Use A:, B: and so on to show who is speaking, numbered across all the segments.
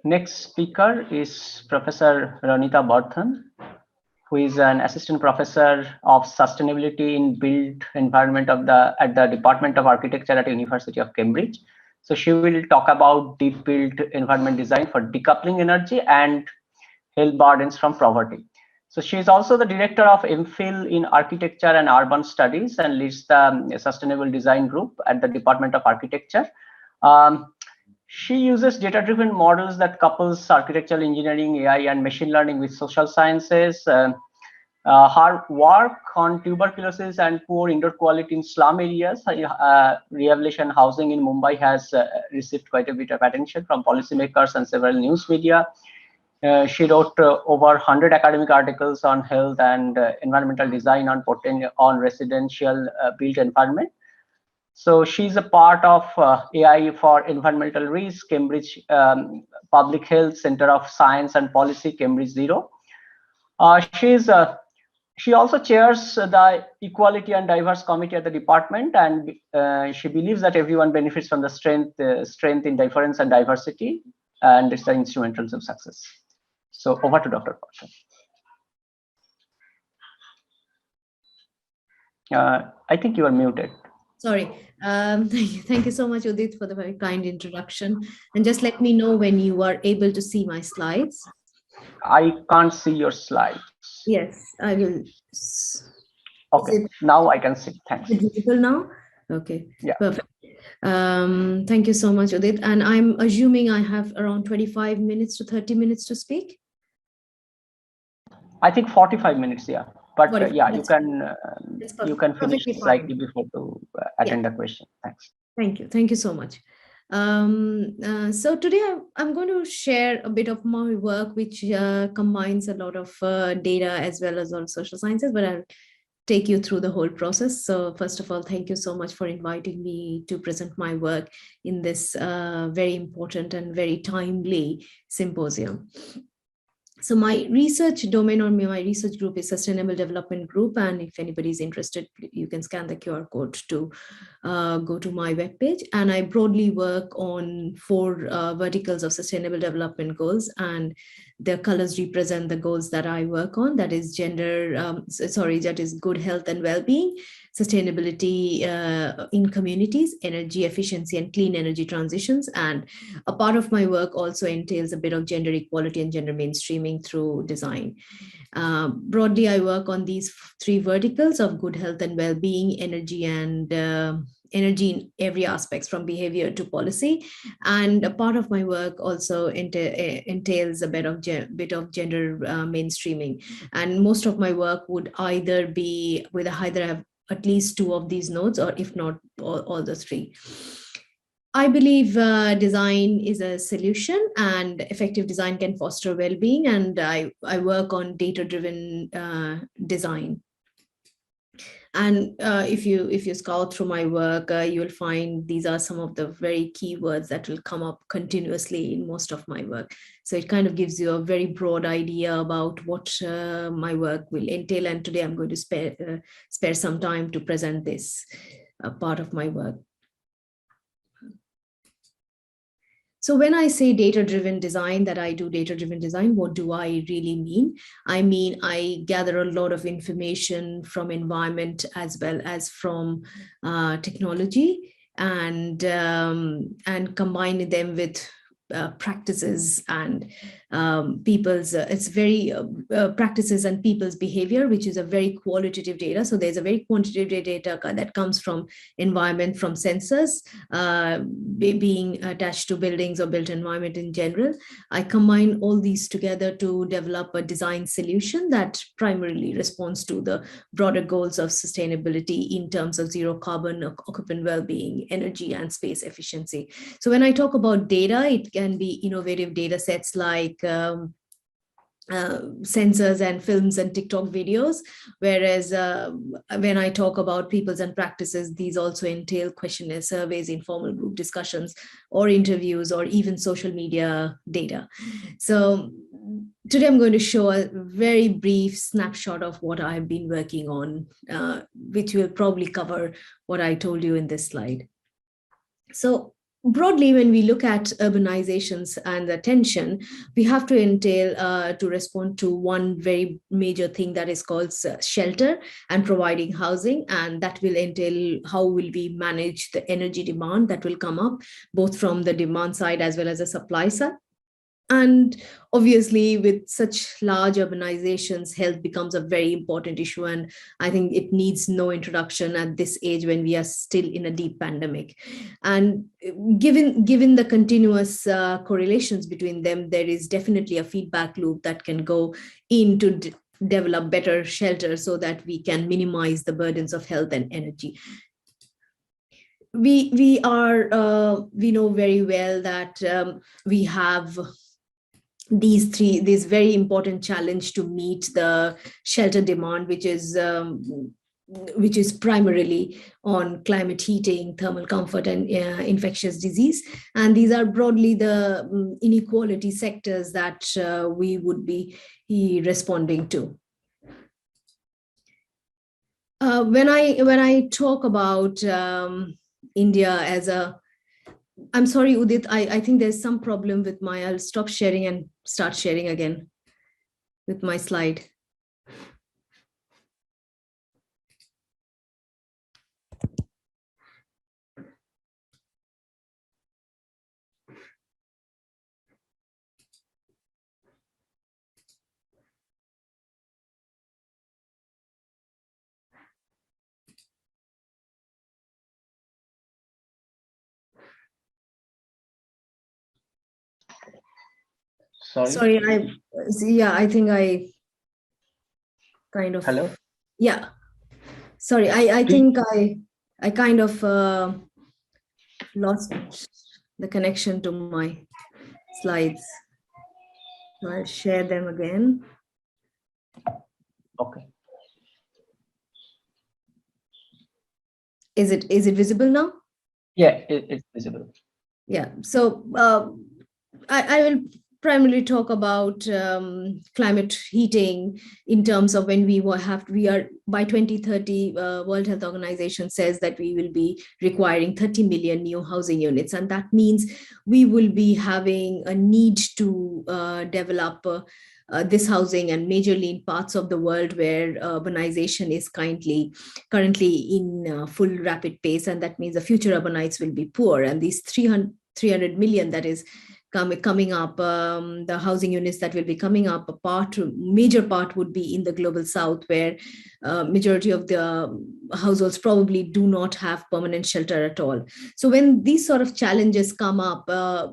A: Next speaker is Professor Ronita Bardhan, who is an assistant professor of sustainability in built environment at the Department of Architecture at University of Cambridge. So she will talk about deep built environment design for decoupling energy and health burdens from poverty. So she is also the director of MPhil in Architecture and Urban Studies and leads the Sustainable Design Group at the Department of Architecture. She uses data-driven models that couples architectural engineering, AI, and machine learning with social sciences. Her work on tuberculosis and poor indoor quality in slum areas, rehabilitation housing in Mumbai has received quite a bit of attention from policymakers and several news media. She wrote over 100 academic articles on health and environmental design on residential built environment. So she's a part of AI for Environmental Risk, Cambridge Public Health Center of Science and Policy, Cambridge Zero. She also chairs the Equality and Diverse Committee at the department, and she believes that everyone benefits from the strength in difference and diversity, and it's the instrumentals of success. So over to Dr. Bardhan. I think you are muted.
B: Sorry. Thank you so much, Udit, for the very kind introduction. And just let me know when you are able to see my slides.
A: I can't see your slides.
B: Yes, I will.
A: Okay, now I can see. Thanks.
B: Is it visible now? Okay,
A: yeah.
B: Perfect. Thank you so much, Udit. And I'm assuming I have around 25 minutes to 30 minutes to speak.
A: I think 45 minutes, yeah. But yeah, you can finish slightly before to attend the question. Thanks.
B: Thank you so much. So today I'm going to share a bit of my work, which combines a lot of data as well as on social sciences, but I'll take you through the whole process. So first of all, thank you so much for inviting me to present my work in this very important and very timely symposium. So my research domain or my research group is Sustainable Development Group. And if anybody is interested, you can scan the QR code to go to my webpage. And I broadly work on 4 verticals of Sustainable Development Goals. And the colors represent the goals that I work on. That is that is good health and well-being, sustainability in communities, energy efficiency and clean energy transitions. And a part of my work also entails a bit of gender equality and gender mainstreaming through design. Broadly, I work on these 3 verticals of good health and well-being, energy and energy in every aspects from behavior to policy. And a part of my work also entails a bit of gender mainstreaming. And most of my work would either have at least 2 of these nodes, or if not all the 3. I believe design is a solution, and effective design can foster well-being. And I work on data-driven design. And if you scout through my work, you'll find these are some of the very keywords that will come up continuously in most of my work. So it kind of gives you a very broad idea about what my work will entail. And today I'm going to spare some time to present this part of my work. So when I say data-driven design, that I do data-driven design, what do I really mean? I mean, I gather a lot of information from environment as well as from technology, and combine them with practices and people's practices and people's behavior, which is a very qualitative data. So there's a very quantitative data that comes from environment, from sensors being attached to buildings or built environment in general. I combine all these together to develop a design solution that primarily responds to the broader goals of sustainability in terms of zero carbon, occupant well-being, energy and space efficiency. So when I talk about data, it can be innovative data sets like sensors and films and TikTok videos. Whereas when I talk about peoples and practices, these also entail questionnaire surveys, informal group discussions, or interviews, or even social media data. So today I'm going to show a very brief snapshot of what I've been working on, which will probably cover what I told you in this slide. So broadly, when we look at urbanizations and the tension, we have to entail to respond to one very major thing that is called shelter and providing housing. And that will entail how will we manage the energy demand that will come up, both from the demand side as well as the supply side. And obviously, with such large urbanizations, health becomes a very important issue. And I think it needs no introduction at this age when we are still in a deep pandemic. And given the continuous correlations between them, there is definitely a feedback loop that can go into develop better shelter so that we can minimize the burdens of health and energy. We know very well that we have these very important challenge to meet the shelter demand, which is primarily on climate heating, thermal comfort, and infectious disease. And these are broadly the inequality sectors that we would be responding to. When I talk about India as a, I'm sorry, Udit, I think there's some problem with I'll stop sharing and start sharing again with my slide. Sorry, I think I kind of.
A: Hello?
B: Yeah. Sorry, I think I kind of lost the connection to my slides. So I'll share them again.
A: Okay.
B: Is it visible now?
A: Yeah, it's visible.
B: Yeah. So I will primarily talk about climate heating in terms of when we are by 2030, World Health Organization says that we will be requiring 30 million new housing units. And that means we will be having a need to develop this housing, and majorly in parts of the world where urbanization is currently in full rapid pace. And that means the future urbanites will be poor. And these 300 million that is coming up, the housing units that will be coming up, major part would be in the global south, where majority of the households probably do not have permanent shelter at all. So when these sort of challenges come up,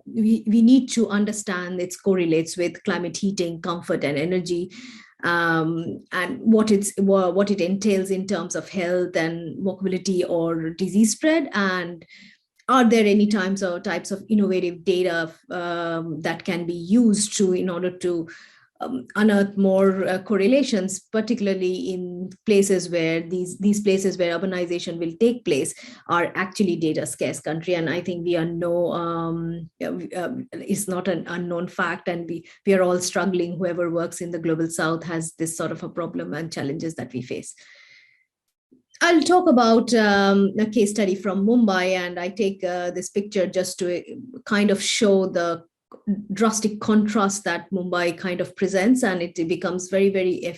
B: we need to understand it correlates with climate heating, comfort, and energy, and what it entails in terms of health and mobility or disease spread. And are there any types of innovative data that can be used in order to unearth more correlations, particularly in places where these places where urbanization will take place are actually data scarce country. And I think we know it's not an unknown fact, and we are all struggling. Whoever works in the global south has this sort of a problem and challenges that we face. I'll talk about a case study from Mumbai, and I take this picture just to kind of show the drastic contrast that Mumbai kind of presents, and it becomes very, very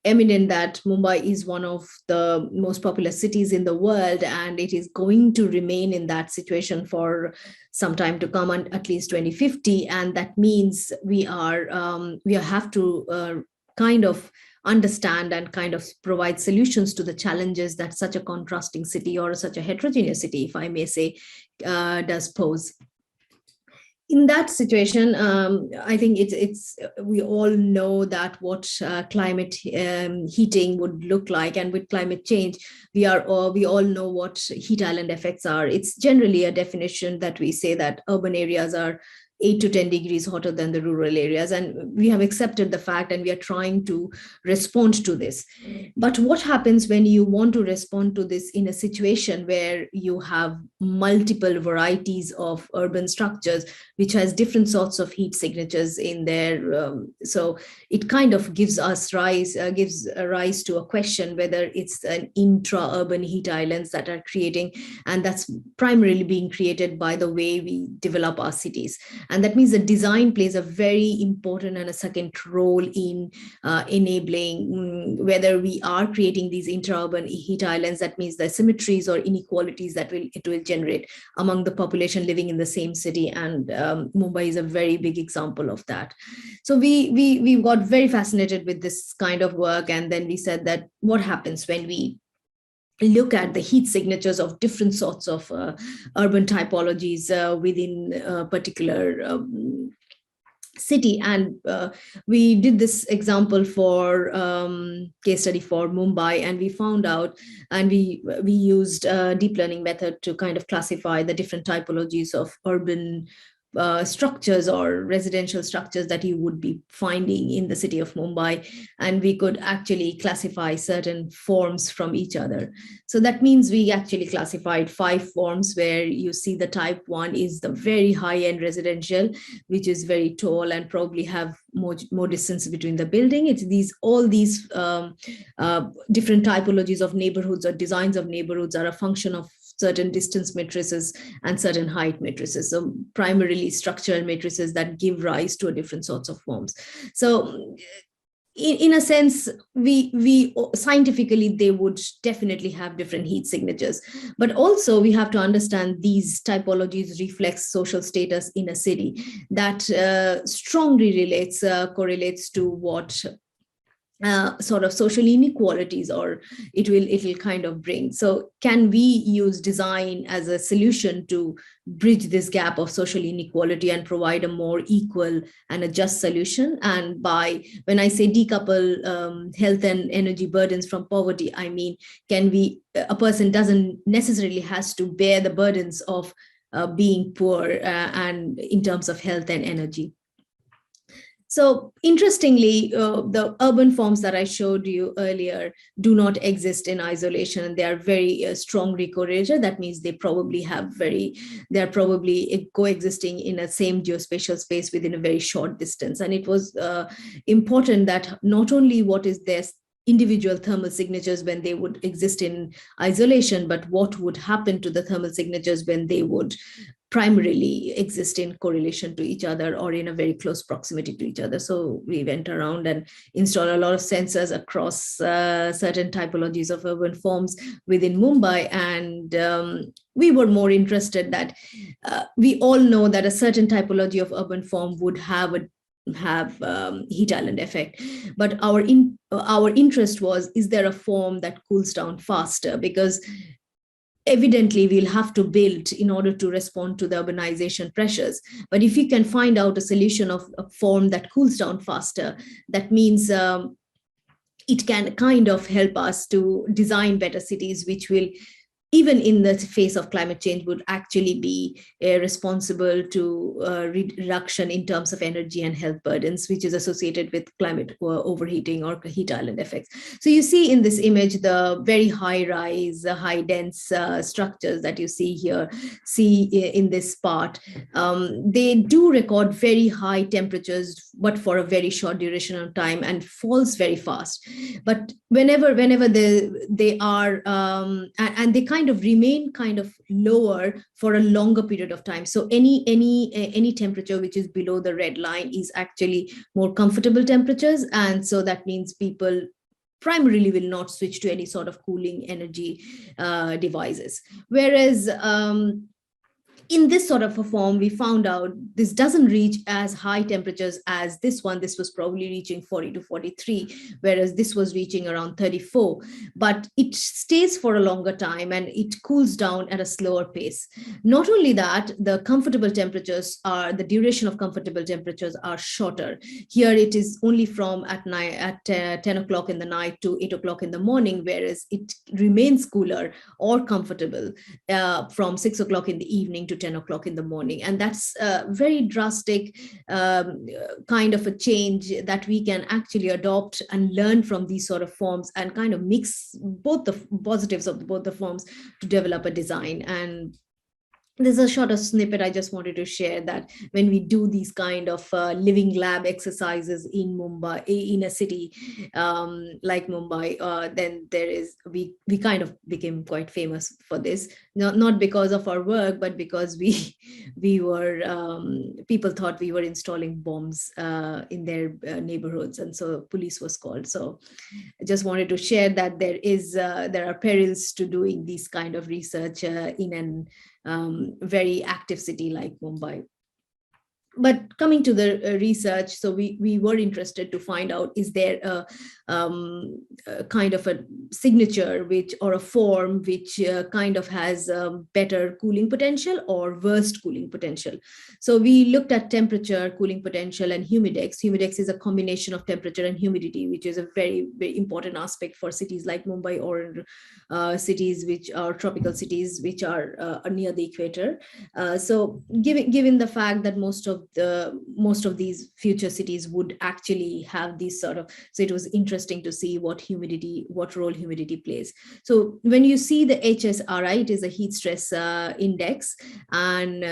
B: eminent that Mumbai is one of the most popular cities in the world, and it is going to remain in that situation for some time to come, at least 2050. And that means we have to kind of understand and kind of provide solutions to the challenges that such a contrasting city, or such a heterogeneous city, if I may say, does pose. In that situation, I think we all know that what climate heating would look like, and with climate change, we all know what heat island effects are. It's generally a definition that we say that urban areas are 8 to 10 degrees hotter than the rural areas. And we have accepted the fact, and we are trying to respond to this. But what happens when you want to respond to this in a situation where you have multiple varieties of urban structures, which has different sorts of heat signatures in there? So it kind of gives rise to a question whether it's an intra-urban heat islands that are creating, and that's primarily being created by the way we develop our cities. And that means the design plays a very important and a second role in enabling whether we are creating these intra-urban heat islands. That means the asymmetries or inequalities that it will generate among the population living in the same city. And Mumbai is a very big example of that. So we got very fascinated with this kind of work. And then we said that what happens when we look at the heat signatures of different sorts of urban typologies within a particular city. And we did this example for case study for Mumbai, and we found out, and we used a deep learning method to kind of classify the different typologies of urban structures or residential structures that you would be finding in the city of Mumbai. And we could actually classify certain forms from each other. So that means we actually classified 5 forms, where you see the type 1 is the very high-end residential, which is very tall and probably have more distance between the building. It's all these different typologies of neighborhoods or designs of neighborhoods are a function of certain distance matrices and certain height matrices. So primarily structural matrices that give rise to a different sorts of forms. So in a sense, we scientifically, they would definitely have different heat signatures. But also we have to understand these typologies reflect social status in a city that strongly correlates to what sort of social inequalities or it will kind of bring. So can we use design as a solution to bridge this gap of social inequality and provide a more equal and a just solution? And when I say decouple health and energy burdens from poverty, I mean, a person doesn't necessarily has to bear the burdens of being poor and in terms of health and energy. So interestingly, the urban forms that I showed you earlier do not exist in isolation, and they are very strongly correlated. That means they are probably coexisting in a same geospatial space within a very short distance. And it was important that not only what is their individual thermal signatures when they would exist in isolation, but what would happen to the thermal signatures when they would primarily exist in correlation to each other or in a very close proximity to each other. So we went around and installed a lot of sensors across certain typologies of urban forms within Mumbai. And we were more interested that we all know that a certain typology of urban form would have heat island effect, but our interest was, is there a form that cools down faster? Because evidently we'll have to build in order to respond to the urbanization pressures. But if you can find out a solution of a form that cools down faster, that means it can kind of help us to design better cities, which will, even in the face of climate change, would actually be responsible to reduction in terms of energy and health burdens, which is associated with climate overheating or heat island effects. So you see in this image, the very high-rise, high-dense structures that you see here, in this part, they do record very high temperatures, but for a very short duration of time, and falls very fast. But whenever they are, and they kind of remain kind of lower for a longer period of time. So any temperature which is below the red line is actually more comfortable temperatures. And so that means people primarily will not switch to any sort of cooling energy devices. Whereas in this sort of a form, we found out this doesn't reach as high temperatures as this one. This was probably reaching 40 to 43, whereas this was reaching around 34. But it stays for a longer time and it cools down at a slower pace. Not only that, the duration of comfortable temperatures are shorter. Here it is only from at 10 o'clock in the night to 8 o'clock in the morning, whereas it remains cooler or comfortable from 6 o'clock in the evening to 10 o'clock in the morning. And that's a very drastic kind of a change that we can actually adopt and learn from these sort of forms, and kind of mix both the positives of both the forms to develop a design. And there's a short snippet I just wanted to share, that when we do these kind of living lab exercises in Mumbai, in a city like Mumbai, then we kind of became quite famous for this. Not because of our work, but because we were people thought we were installing bombs in their neighborhoods, and so police was called. So I just wanted to share that there are perils to doing these kind of research in an very active city like Mumbai. But coming to the research, so we were interested to find out, is there a kind of a signature or a form which kind of has better cooling potential or worst cooling potential. So we looked at temperature, cooling potential, and humidex. Humidex is a combination of temperature and humidity, which is a very, very important aspect for cities like Mumbai, or cities which are tropical cities which are near the equator. So given the fact that most of these future cities would actually have these sort of, so it was interesting to see what role humidity plays. So when you see the HSRI, it is a heat stress index, and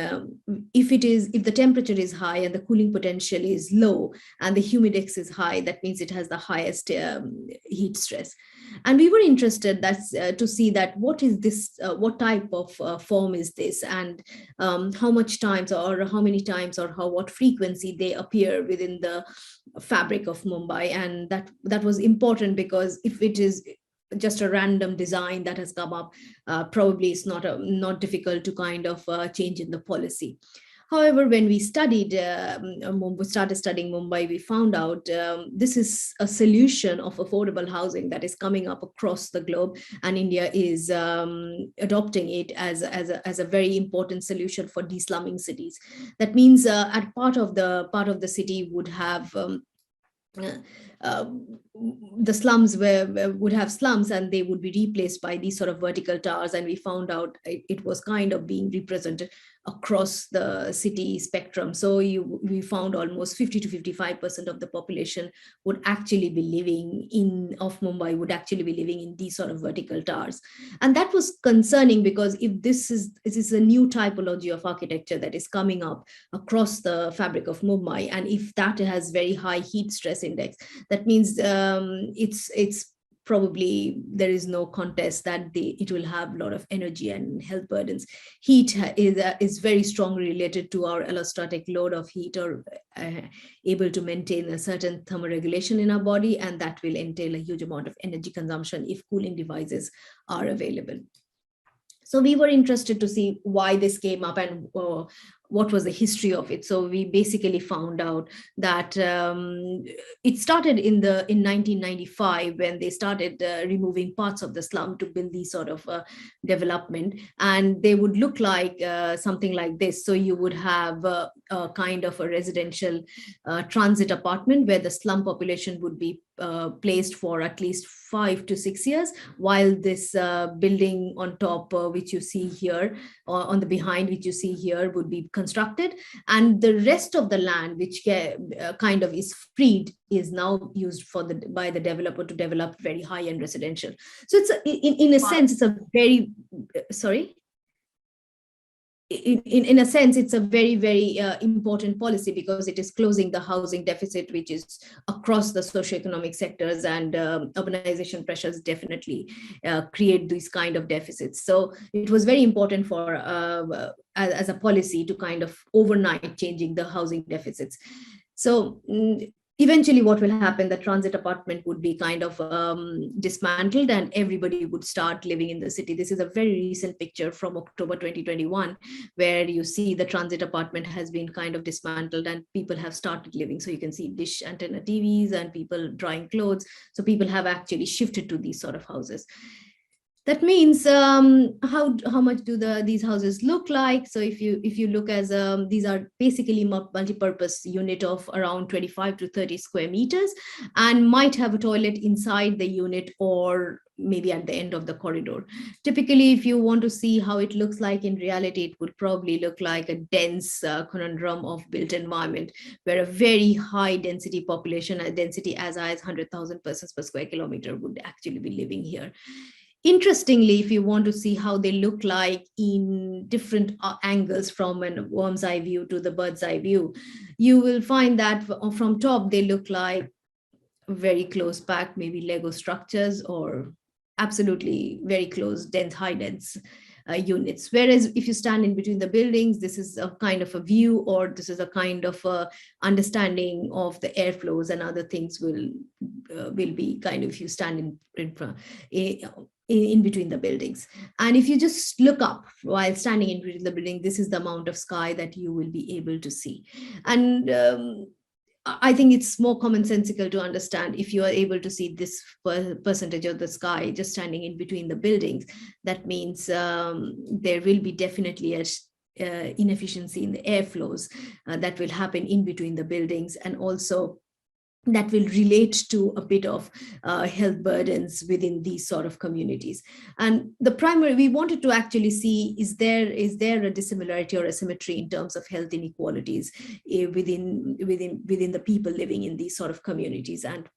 B: if the temperature is high and the cooling potential is low and the humidex is high, that means it has the highest heat stress. And we were interested to see that what is this, what type of form is this, and how much times or how many times or what frequency they appear within the fabric of Mumbai. And that was important, because if it is just a random design that has come up, probably it's not difficult to kind of change in the policy. However, when we started studying Mumbai, we found out this is a solution of affordable housing that is coming up across the globe, and India is adopting it as a very important solution for de-slumming cities. That means at part of the city would have the slums would have slums, and they would be replaced by these sort of vertical towers. And we found out it was kind of being represented across the city spectrum. So we found almost 50 to 55% of the population would actually be living of Mumbai would actually be living in these sort of vertical towers. And that was concerning, because if this is a new typology of architecture that is coming up across the fabric of Mumbai, and if that has very high heat stress index, that means it's probably, there is no contest that it will have a lot of energy and health burdens. Heat is very strongly related to our allostatic load of heat, or able to maintain a certain thermoregulation in our body, and that will entail a huge amount of energy consumption if cooling devices are available. So we were interested to see why this came up and what was the history of it. So we basically found out that it started in 1995, when they started removing parts of the slum to build these sort of development, and they would look like something like this. So you would have a kind of a residential transit apartment where the slum population would be placed for at least 5 to 6 years, while this building on top, which you see here, on the behind, which you see here, would be constructed, and the rest of the land, which kind of is freed, is now used by the developer to develop very high-end residential. So it's in a sense, it's a very in a sense, it's a very, very important policy, because it is closing the housing deficit, which is across the socioeconomic sectors, and urbanization pressures definitely create these kind of deficits. So it was very important for as a policy to kind of overnight changing the housing deficits. So eventually what will happen, the transit apartment would be kind of dismantled, and everybody would start living in the city. This is a very recent picture from October 2021, where you see the transit apartment has been kind of dismantled and people have started living. So you can see dish antenna TVs and people drying clothes. So people have actually shifted to these sort of houses. That means how much do these houses look like? So if you look as these are basically multi-purpose unit of around 25 to 30 square meters, and might have a toilet inside the unit, or maybe at the end of the corridor. Typically, if you want to see how it looks like in reality, it would probably look like a dense conundrum of built environment, where a very high density population, a density as high as 100,000 persons per square kilometer, would actually be living here. Interestingly, if you want to see how they look like in different angles, from a worm's eye view to the bird's eye view, you will find that from top, they look like very close packed, maybe Lego structures, or absolutely very close, dense, high dense units. Whereas if you stand in between the buildings, this is a kind of a view, or this is a kind of a understanding of the airflows and other things will be kind of, if you stand in between the buildings. And if you just look up while standing in between the building, this is the amount of sky that you will be able to see. And I think it's more commonsensical to understand, if you are able to see this percentage of the sky just standing in between the buildings, that means there will be definitely a inefficiency in the airflows that will happen in between the buildings, and also that will relate to a bit of health burdens within these sort of communities. And the primary, we wanted to actually see, is there a dissimilarity or asymmetry in terms of health inequalities within the people living in these sort of communities. And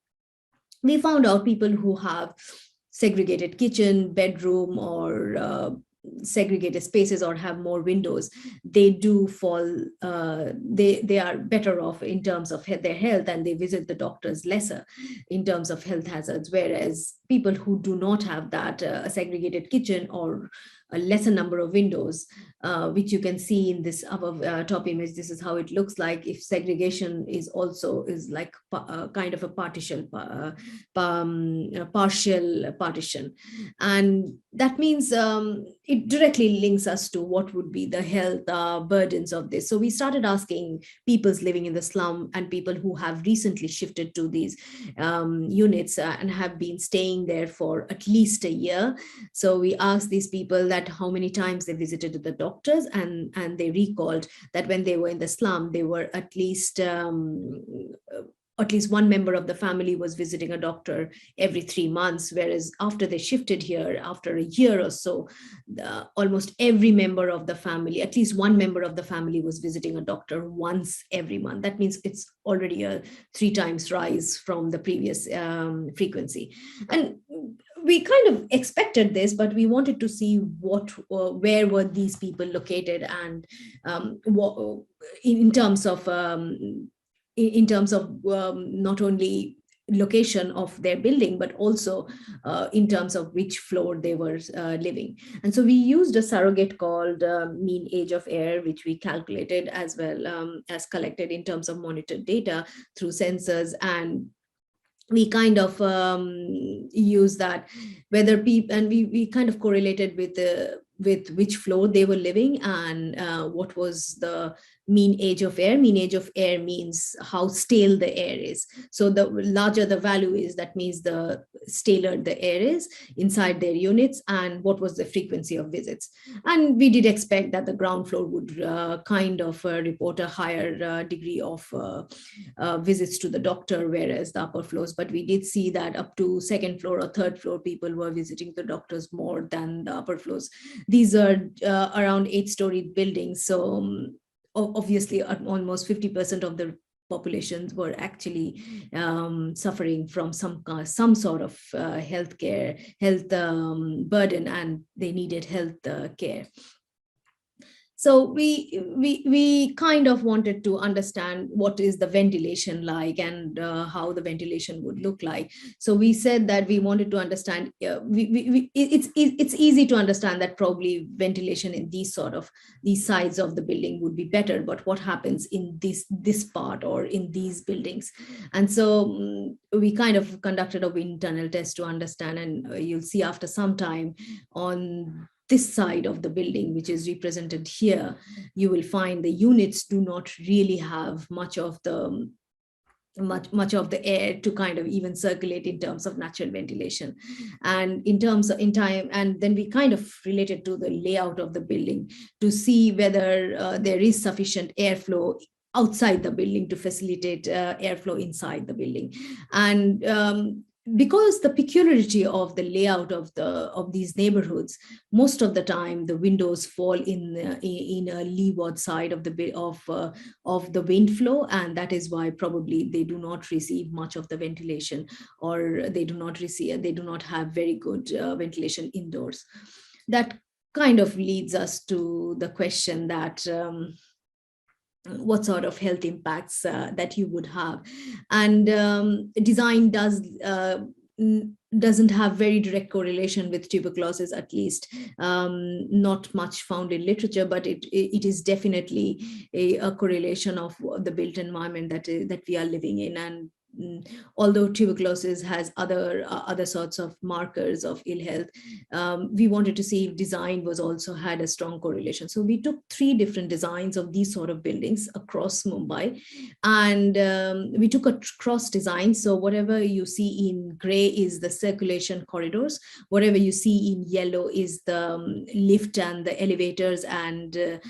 B: we found out people who have segregated kitchen, bedroom, or segregated spaces, or have more windows, they do fall, they are better off in terms of their health, and they visit the doctors lesser in terms of health hazards. Whereas people who do not have that, a segregated kitchen or a lesser number of windows, which you can see in this above top image, this is how it looks like. If segregation is like kind of a partial partition, and that means it directly links us to what would be the health burdens of this. So we started asking people living in the slum and people who have recently shifted to these units and have been staying there for at least a year. So we asked these people that how many times they visited the doctors, and they recalled that when they were in the slum, they were at least one member of the family was visiting a doctor every 3 months, whereas after they shifted here, after a year or so, almost every member of the family, at least one member of the family, was visiting a doctor once every month. That means it's already a 3 times rise from the previous frequency. And we kind of expected this, but we wanted to see where were these people located, and in terms of not only location of their building, but also in terms of which floor they were living. And so we used a surrogate called mean age of air, which we calculated as well as collected in terms of monitored data through sensors. And we kind of use that, whether people, and we kind of correlated with which floor they were living, and what was the mean age of air. Mean age of air means how stale the air is. So the larger the value is, that means the staler the air is inside their units, and what was the frequency of visits. And we did expect that the ground floor would kind of report a higher degree of visits to the doctor, whereas the upper floors. But we did see that up to second floor or third floor, people were visiting the doctors more than the upper floors. These are around 8-story buildings. So obviously almost 50% of the populations were actually suffering from some sort of health burden, and they needed health care. So we kind of wanted to understand what is the ventilation like, and how the ventilation would look like. So we said that we wanted to understand. It's easy to understand that probably ventilation in these sides of the building would be better. But what happens in this part or in these buildings? And so we kind of conducted a wind tunnel test to understand. And you'll see after some time on this side of the building, which is represented here, you will find the units do not really have much of the air to kind of even circulate in terms of natural ventilation. And in time, and then we kind of related to the layout of the building to see whether there is sufficient airflow outside the building to facilitate airflow inside the building. And because the peculiarity of the layout of these neighborhoods, most of the time the windows fall in a leeward side of the wind flow, and that is why probably they do not receive much of the ventilation, or they do not have very good ventilation indoors. That kind of leads us to the question that what sort of health impacts that you would have. And design doesn't have very direct correlation with tuberculosis, at least not much found in literature, but it is definitely a correlation of the built environment that we are living in. And although tuberculosis has other sorts of markers of ill health, we wanted to see if design was also had a strong correlation. So we took 3 different designs of these sort of buildings across Mumbai, and we took a cross design. So whatever you see in gray is the circulation corridors, whatever you see in yellow is the lift and the elevators and the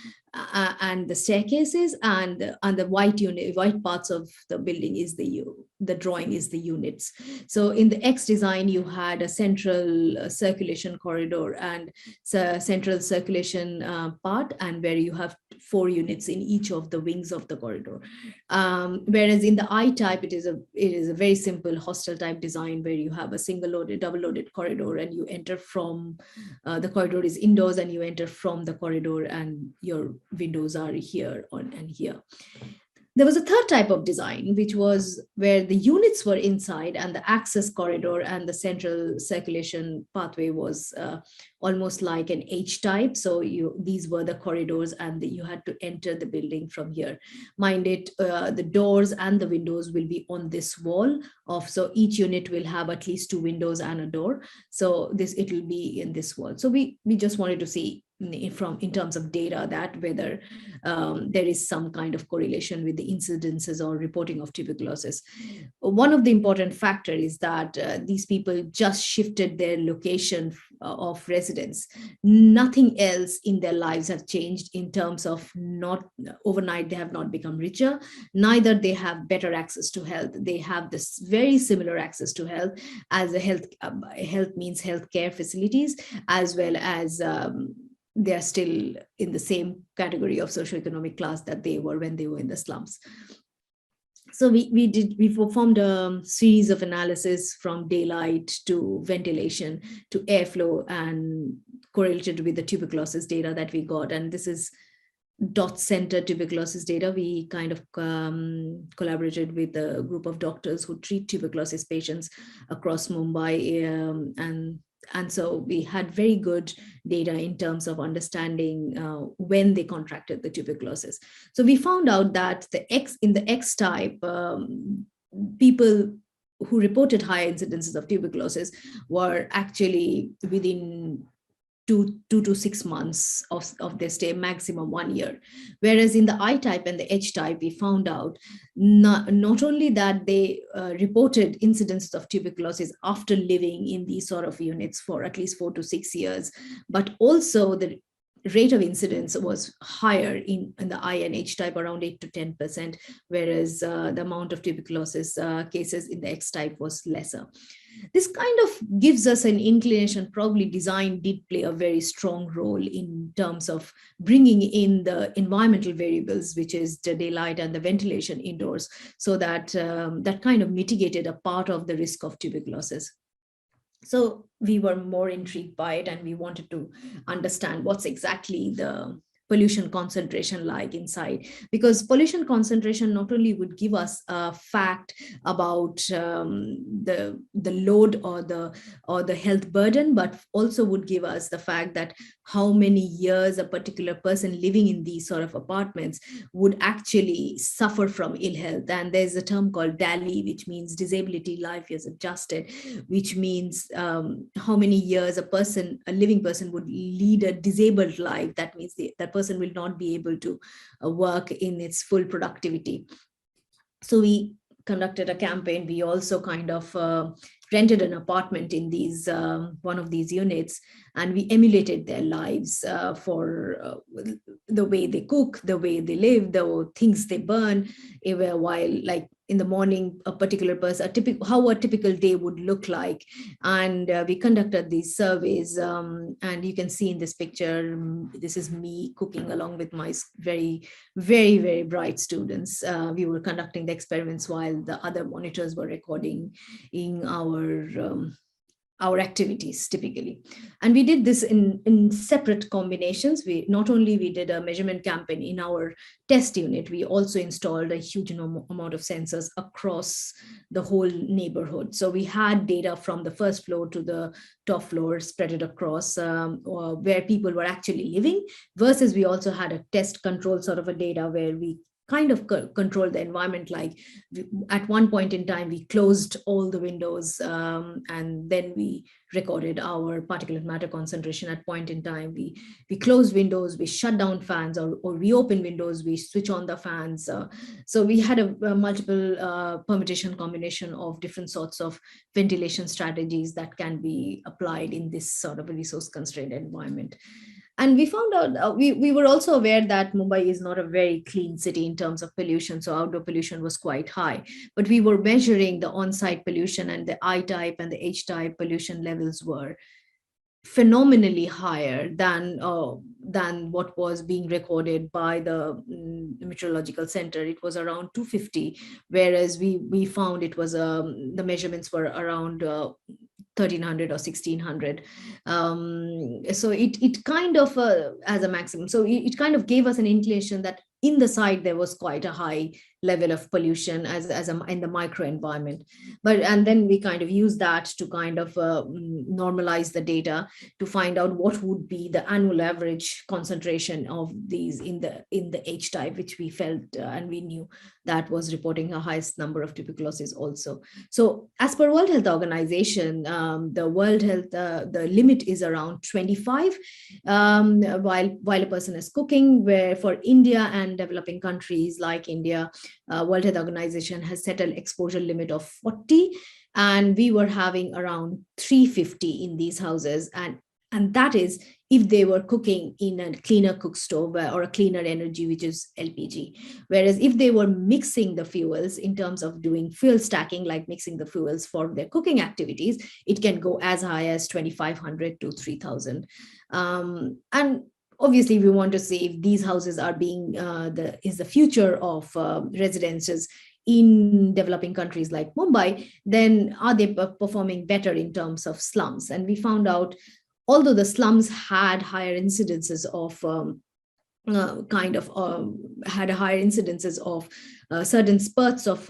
B: staircases, and the white parts of the building is the drawing is the units. So in the X design, you had a central circulation corridor and central circulation part, and where you have 4 units in each of the wings of the corridor. Whereas in the I type, it is a very simple hostel type design where you have a single loaded, double loaded corridor, and you enter from the corridor is indoors, and you enter from the corridor, and your windows are here and here. There was a third type of design, which was where the units were inside and the access corridor and the central circulation pathway was almost like an H type. So these were the corridors, and you had to enter the building from here. Mind it, the doors and the windows will be on this wall so each unit will have at least 2 windows and a door. So it will be in this wall. So we just wanted to see in terms of data that whether there is some kind of correlation with the incidences or reporting of tuberculosis. One of the important factors is that these people just shifted their location of residence. Nothing else in their lives has changed in terms of not overnight. They have not become richer, neither they have better access to health. They have this very similar access to health, as health means healthcare facilities, as well as they are still in the same category of socioeconomic class that they were when they were in the slums. So we performed a series of analysis from daylight to ventilation to airflow, and correlated with the tuberculosis data that we got. And this is dot center tuberculosis data. We kind of collaborated with a group of doctors who treat tuberculosis patients across Mumbai, and so we had very good data in terms of understanding when they contracted the tuberculosis. So we found out that in the X type, people who reported higher incidences of tuberculosis were actually within 2 to 6 months of their stay, maximum 1 year. Whereas in the I type and the H type, we found out not only that they reported incidences of tuberculosis after living in these sort of units for at least 4 to 6 years, but also the rate of incidence was higher in the I and H type, around 8 to 10%, whereas the amount of tuberculosis cases in the X type was lesser. This kind of gives us an inclination. Probably design did play a very strong role in terms of bringing in the environmental variables, which is the daylight and the ventilation indoors, so that that kind of mitigated a part of the risk of tuberculosis. So we were more intrigued by it, and we wanted to understand what's exactly the pollution concentration like inside, because pollution concentration not only would give us a fact about the load or the health burden, but also would give us the fact that how many years a particular person living in these sort of apartments would actually suffer from ill health. And there's a term called DALI, which means disability life years adjusted, which means how many years a living person would lead a disabled life. That means that person will not be able to work in its full productivity. So we conducted a campaign. We also kind of rented an apartment in these one of these units, and we emulated their lives for the way they cook, the way they live, the things they burn, while like in the morning, a particular person, how a typical day would look like. And we conducted these surveys, and you can see in this picture, this is me cooking along with my very, very, very bright students. We were conducting the experiments while the other monitors were recording in our activities typically. And we did this in separate combinations. We not only we did a measurement campaign in our test unit, we also installed a huge amount of sensors across the whole neighborhood. So we had data from the first floor to the top floor spread it across where people were actually living, versus we also had a test control sort of a data where we kind of control the environment. Like at one point in time, we closed all the windows, and then we recorded our particulate matter concentration. At point in time, we closed windows, we shut down fans, or we open windows, we switch on the fans. So we had a multiple permutation combination of different sorts of ventilation strategies that can be applied in this sort of a resource constrained environment. And we found out, we were also aware that Mumbai is not a very clean city in terms of pollution. So outdoor pollution was quite high. But we were measuring the on-site pollution, and the I-type and the H-type pollution levels were phenomenally higher than what was being recorded by the meteorological center. It was around 250, whereas we found it was the measurements were around 1300 or 1600. So it kind of as a maximum. So it kind of gave us an inclination that in the site there was quite a high level of pollution in the micro environment. And then we kind of use that to kind of normalize the data to find out what would be the annual average concentration of these in the H type, which we felt and we knew that was reporting a highest number of tuberculosis also. So as per World Health Organization, the World Health, the limit is around 25 while a person is cooking, where for India and developing countries like India, World Health Organization has set an exposure limit of 40, and we were having around 350 in these houses. And that is if they were cooking in a cleaner cook stove or a cleaner energy, which is LPG. Whereas if they were mixing the fuels in terms of doing fuel stacking, like mixing the fuels for their cooking activities, it can go as high as 2,500 to 3,000. And obviously, we want to see if these houses are being is the future of residences in developing countries like Mumbai, then are they performing better in terms of slums? And we found out, although the slums had higher incidences of had a higher incidences of certain spurts of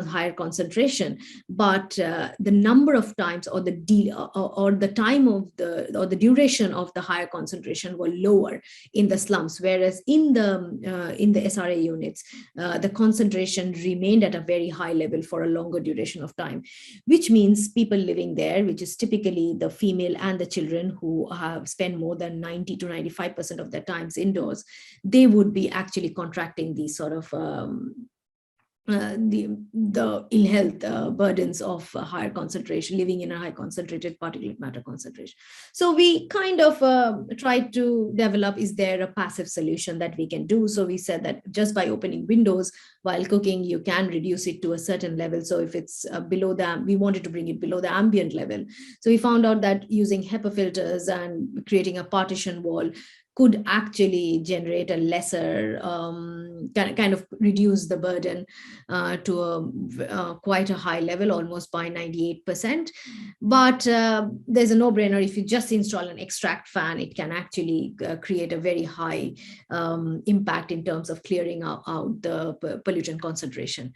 B: higher concentration, but the number of times or the time of the duration of the higher concentration were lower in the slums, whereas in the SRA units, the concentration remained at a very high level for a longer duration of time, which means people living there, which is typically the female and the children who have spent more than 90 to 95% of their times indoors, they would be actually contracting these sort of the ill health burdens of higher concentration, living in a high concentrated particulate matter concentration. So we kind of tried to develop, is there a passive solution that we can do? So we said that just by opening windows while cooking, you can reduce it to a certain level. So if it's below we wanted to bring it below the ambient level. So we found out that using HEPA filters and creating a partition wall could actually generate a lesser, kind of reduce the burden to quite a high level, almost by 98%. But there's a no-brainer. If you just install an extract fan, it can actually create a very high impact in terms of clearing out the pollutant concentration.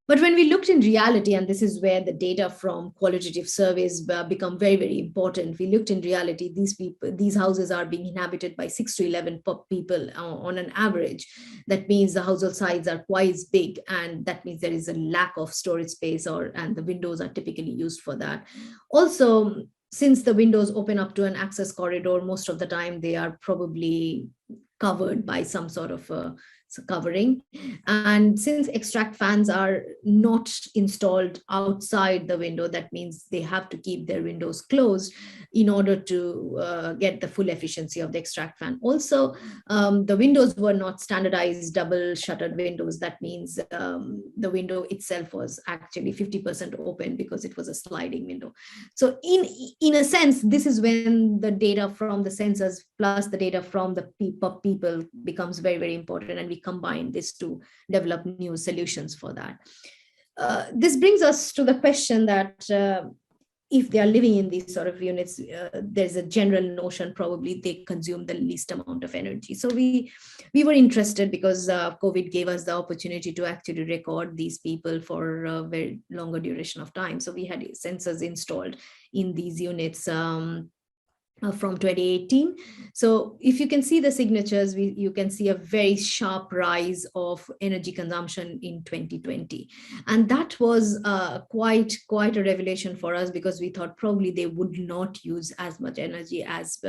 B: But when we looked in reality, and this is where the data from qualitative surveys become very, very important, we looked in reality, these houses are being inhabited by 6 to 11 people on an average. That means the household size are quite big, and that means there is a lack of storage space, and the windows are typically used for that. Also, since the windows open up to an access corridor, most of the time they are probably covered by some sort of covering. And since extract fans are not installed outside the window, that means they have to keep their windows closed in order to get the full efficiency of the extract fan. Also, the windows were not standardized double shuttered windows. That means the window itself was actually 50% open because it was a sliding window. So in a sense, this is when the data from the sensors plus the data from the people becomes very, very important, and we combine this to develop new solutions for that. This brings us to the question that if they are living in these sort of units, there's a general notion probably they consume the least amount of energy. So we were interested because COVID gave us the opportunity to actually record these people for a very longer duration of time. So we had sensors installed in these units from 2018. So if you can see the signatures, you can see a very sharp rise of energy consumption in 2020. And that was quite a revelation for us, because we thought probably they would not use as much energy as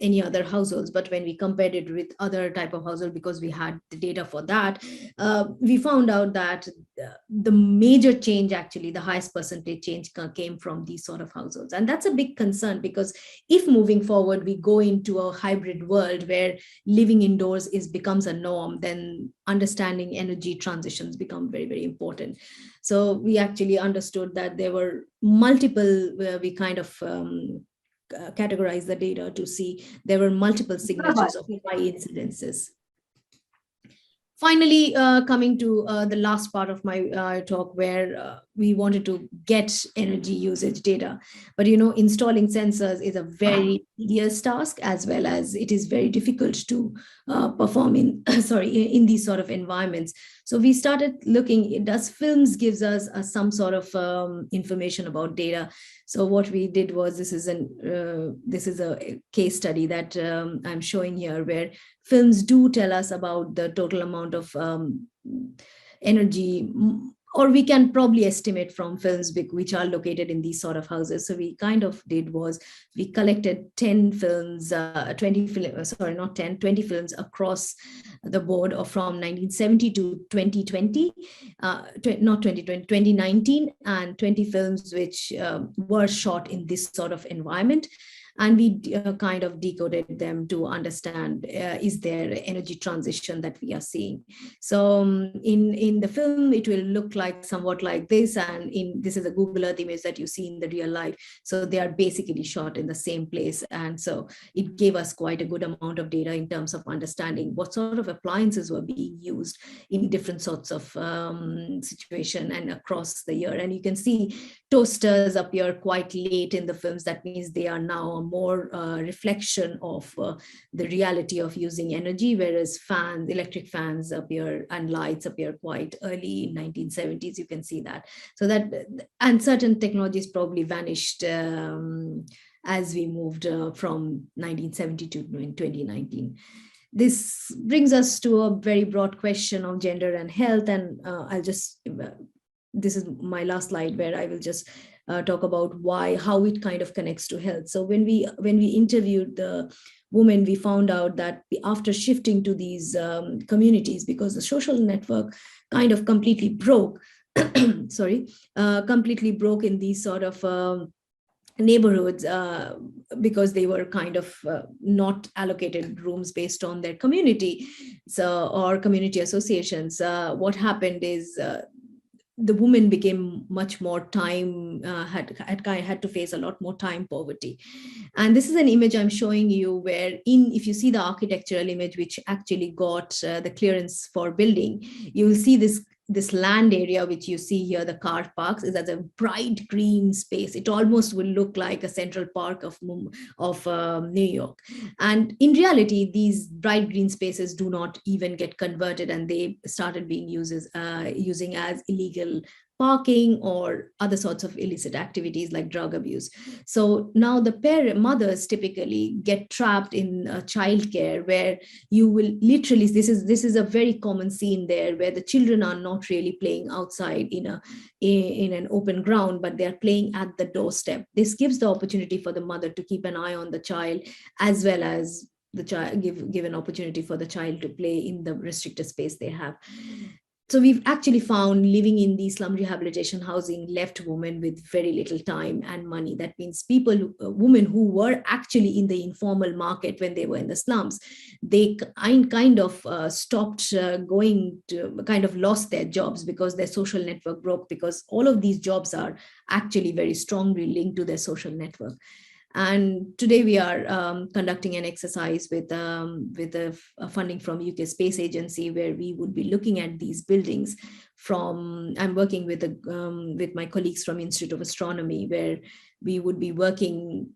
B: any other households. But when we compared it with other type of household, because we had the data for that, we found out that the major change, actually the highest percentage change, came from these sort of households. And that's a big concern, because if moving forward we go into a hybrid world where living indoors becomes a norm, then understanding energy transitions become very, very important. So we actually understood that there were multiple, we kind of categorize the data to see there were multiple signatures of high incidences. Finally, coming to the last part of my talk, where we wanted to get energy usage data. But installing sensors is a very tedious task, as well as it is very difficult to perform in in these sort of environments. So we started looking, does films gives us some sort of information about data? So what we did was, this is a case study that I'm showing here, where films do tell us about the total amount of energy, or we can probably estimate from films which are located in these sort of houses. So we kind of did was, we collected 10 films, 20 films across the board, or from 1970 to 2020, not 2020, 2019, and 20 films which were shot in this sort of environment. And we kind of decoded them to understand, is there energy transition that we are seeing? So in the film, it will look like somewhat like this. And this is a Google Earth image that you see in the real life. So they are basically shot in the same place. And so it gave us quite a good amount of data in terms of understanding what sort of appliances were being used in different sorts of situation and across the year. And you can see toasters appear quite late in the films. That means they are now a more reflection of the reality of using energy, whereas electric fans appear, and lights appear quite early in 1970s. You can see that. So that, and certain technologies probably vanished as we moved from 1970 to 2019. This brings us to a very broad question of gender and health, and this is my last slide, where I will just talk about how it kind of connects to health. So when we interviewed the women, we found out that after shifting to these communities, because the social network kind of completely broke, completely broke in these sort of neighborhoods, because they were kind of not allocated rooms based on their community, or community associations. What happened is, the women became much more time, had to face a lot more time poverty. And this is an image I'm showing you, where if you see the architectural image, which actually got the clearance for building, you will see this land area, which you see here, the car parks, is as a bright green space. It almost will look like a Central Park of New York. And in reality, these bright green spaces do not even get converted, and they started being using as illegal parking or other sorts of illicit activities like drug abuse. So now the mothers typically get trapped in childcare, where you will literally, this is a very common scene there, where the children are not really playing outside in an open ground, but they are playing at the doorstep. This gives the opportunity for the mother to keep an eye on the child, as well as the child, give an opportunity for the child to play in the restricted space they have. So we've actually found living in the slum rehabilitation housing left women with very little time and money. That means women who were actually in the informal market when they were in the slums, they kind of stopped going to, kind of lost their jobs because their social network broke, because all of these jobs are actually very strongly linked to their social network. And today we are conducting an exercise with the funding from UK Space Agency, where we would be looking at these buildings from, I'm working with my colleagues from Institute of Astronomy, where we would be working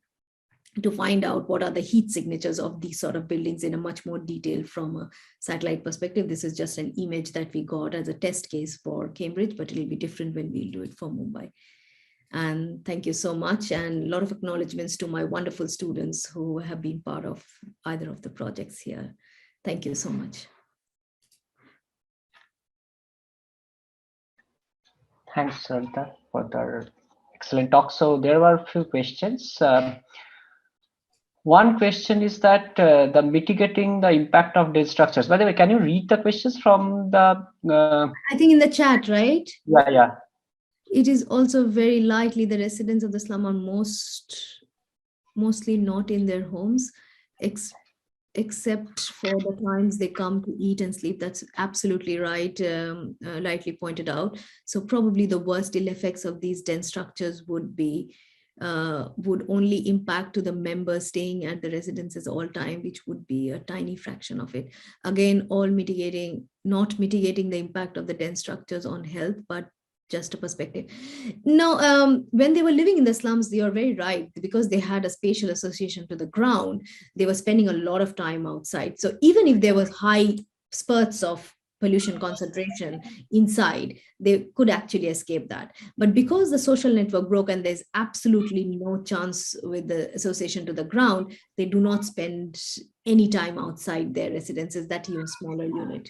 B: to find out what are the heat signatures of these sort of buildings in a much more detail from a satellite perspective. This is just an image that we got as a test case for Cambridge, but it'll be different when we'll do it for Mumbai. And thank you so much, and a lot of acknowledgements to my wonderful students who have been part of either of the projects here. Thank you so much.
A: Thanks, Ronita, for the excellent talk. So there were a few questions. One question is that the mitigating the impact of dead structures. By the way, can you read the questions from the?
B: I think in the chat, right?
A: Yeah.
B: It is also very likely the residents of the slum are mostly not in their homes, except for the times they come to eat and sleep. That's absolutely right, rightly pointed out. So probably the worst ill effects of these dense structures would only impact to the members staying at the residences all time, which would be a tiny fraction of it. Again, not mitigating the impact of the dense structures on health, but just a perspective. Now, when they were living in the slums, they are very right, because they had a spatial association to the ground. They were spending a lot of time outside. So even if there was high spurts of pollution concentration inside, they could actually escape that. But because the social network broke and there's absolutely no chance with the association to the ground, they do not spend any time outside their residences, that even smaller unit.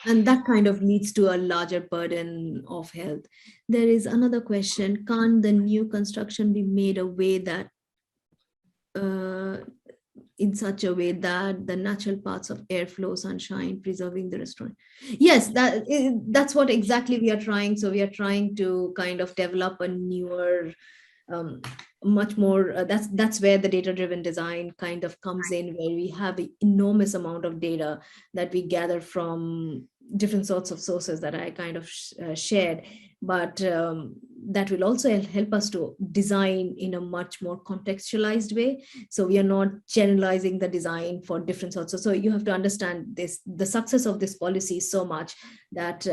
B: And that kind of leads to a larger burden of health. There is another question: can't the new construction be made a way that in such a way that the natural parts of airflow, sunshine, preserving the restaurant? Yes, that's what exactly we are trying. So we are trying to kind of develop a newer, much more, that's where the data-driven design kind of comes in, where we have an enormous amount of data that we gather from different sorts of sources that I kind of shared, but that will also help us to design in a much more contextualized way. So we are not generalizing the design for different sorts. So you have to understand this, the success of this policy is so much that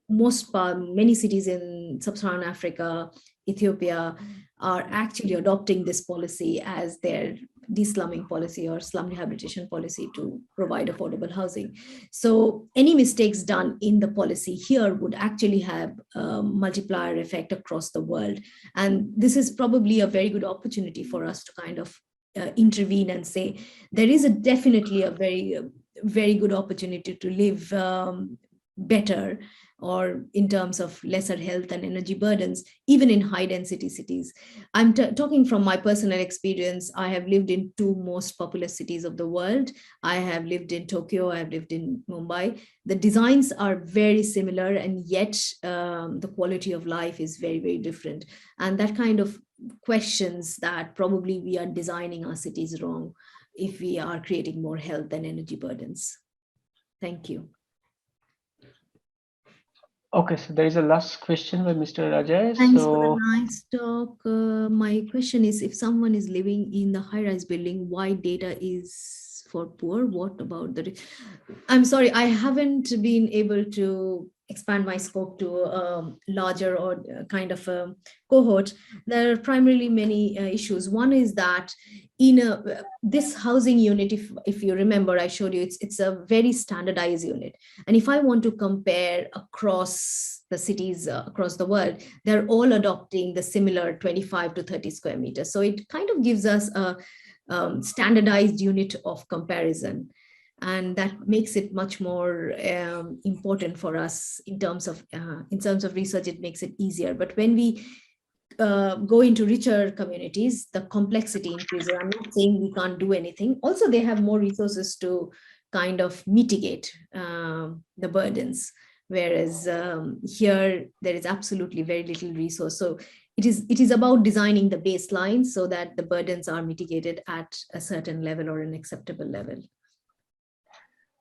B: many cities in sub-Saharan Africa, Ethiopia, are actually adopting this policy as their de-slumming policy or slum rehabilitation policy to provide affordable housing. So any mistakes done in the policy here would actually have a multiplier effect across the world. And this is probably a very good opportunity for us to kind of intervene and say, there is definitely a very good opportunity to live better, or in terms of lesser health and energy burdens, even in high density cities. I'm talking from my personal experience. I have lived in two most populous cities of the world. I have lived in Tokyo, I have lived in Mumbai. The designs are very similar, and yet the quality of life is very, very different. And that kind of questions that probably we are designing our cities wrong if we are creating more health and energy burdens. Thank you.
A: Okay, so there is a last question by Mr. Rajay.
B: Thanks for the nice talk. My question is, if someone is living in the high-rise building, why data is for poor? What about I'm sorry, I haven't been able to expand my scope to a larger or kind of a cohort. There are primarily many issues. One is that in this housing unit, if you remember, I showed you, it's a very standardized unit. And if I want to compare across the cities across the world, they're all adopting the similar 25 to 30 square meters. So it kind of gives us a standardized unit of comparison. And that makes it much more important for us in terms of research. It makes it easier. But when we go into richer communities, the complexity increases. I'm not saying we can't do anything. Also, they have more resources to kind of mitigate the burdens, whereas here there is absolutely very little resource. So it is about designing the baseline so that the burdens are mitigated at a certain level or an acceptable level.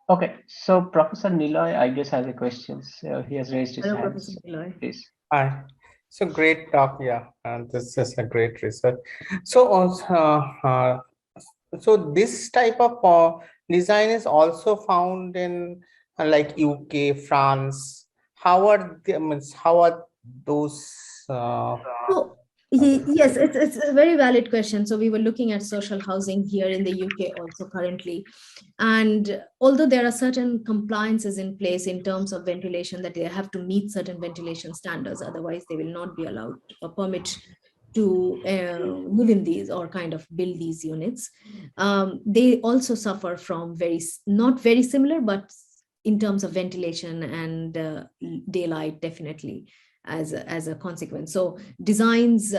A: Okay, so Professor Niloy, I guess, has a question. So he has raised his
B: Hello,
A: hand.
B: Professor Niloy.
A: Please.
C: Hi. So great talk, yeah, and this is a great research. So also, so this type of design is also found in like UK, France. How are the, how are those?
B: So, yes, it's a very valid question. So we were looking at social housing here in the UK also currently. And although there are certain compliances in place in terms of ventilation, that they have to meet certain ventilation standards, otherwise they will not be allowed a permit to live in these or kind of build these units. They also suffer from not very similar, but in terms of ventilation and daylight, definitely as a consequence. So designs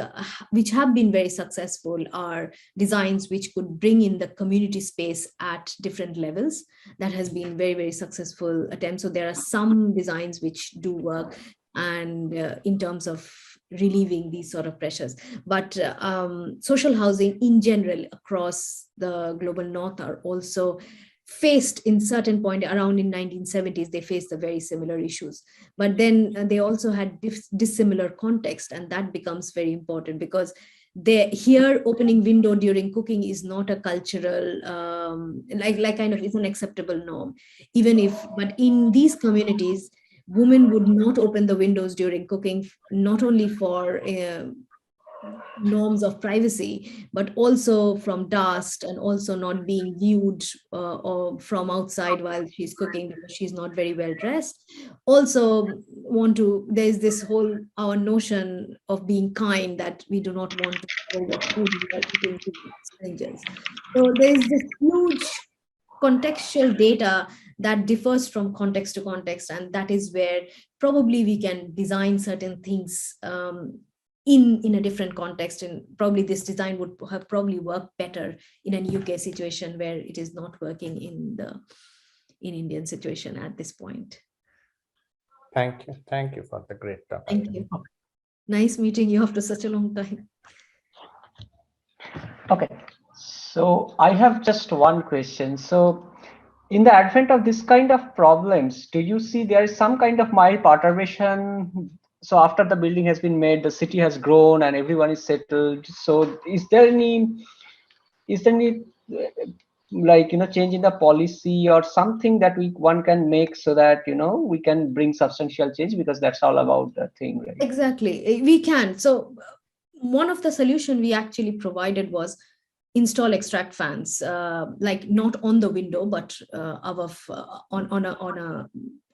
B: which have been very successful are designs which could bring in the community space at different levels. That has been very, very successful attempt. So there are some designs which do work, and in terms of relieving these sort of pressures. But social housing in general across the global north are also faced in certain point around in 1970s. They faced the very similar issues, but then they also had dissimilar context, and that becomes very important because here opening window during cooking is not a cultural like kind of is an acceptable norm, even if, but in these communities women would not open the windows during cooking, not only for norms of privacy, but also from dust, and also not being viewed or from outside while she's cooking because she's not very well dressed. Also there's this whole our notion of being kind, that we do not want to throw the food we are eating to strangers. So there's this huge contextual data that differs from context to context, and that is where probably we can design certain things in a different context, and probably this design would have probably worked better in an UK situation where it is not working in Indian situation at this point.
C: Thank you for the great talk.
B: Thank you. Nice meeting you after such a long time.
A: Okay, so I have just one question. So in the advent of this kind of problems, do you see there is some kind of mild perturbation? So after the building has been made, the city has grown and everyone is settled. So is there any like change in the policy or something that one can make so that we can bring substantial change, because that's all about the thing, right?
B: Exactly, we can. So one of the solution we actually provided was install extract fans, like not on the window, but above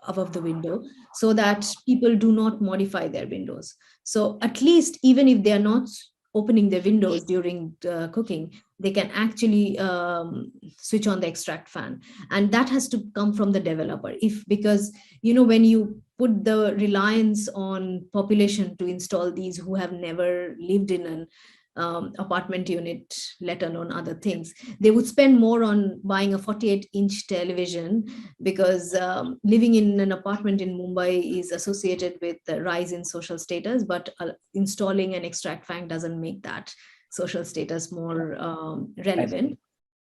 B: above the window, so that people do not modify their windows. So at least even if they are not opening their windows during cooking, they can actually switch on the extract fan, and that has to come from the developer. Because when you put the reliance on population to install these who have never lived in an apartment unit, let alone other things, they would spend more on buying a 48-inch television, because living in an apartment in Mumbai is associated with the rise in social status, but installing an extract fan doesn't make that social status more relevant.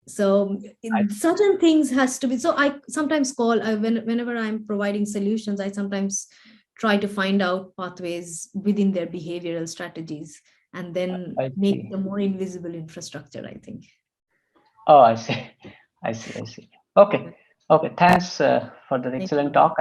B: So certain things has to be. So I sometimes whenever I'm providing solutions, I sometimes try to find out pathways within their behavioral strategies, and then make the more invisible infrastructure, I think.
A: Oh, I see. Okay. Thanks for the excellent talk.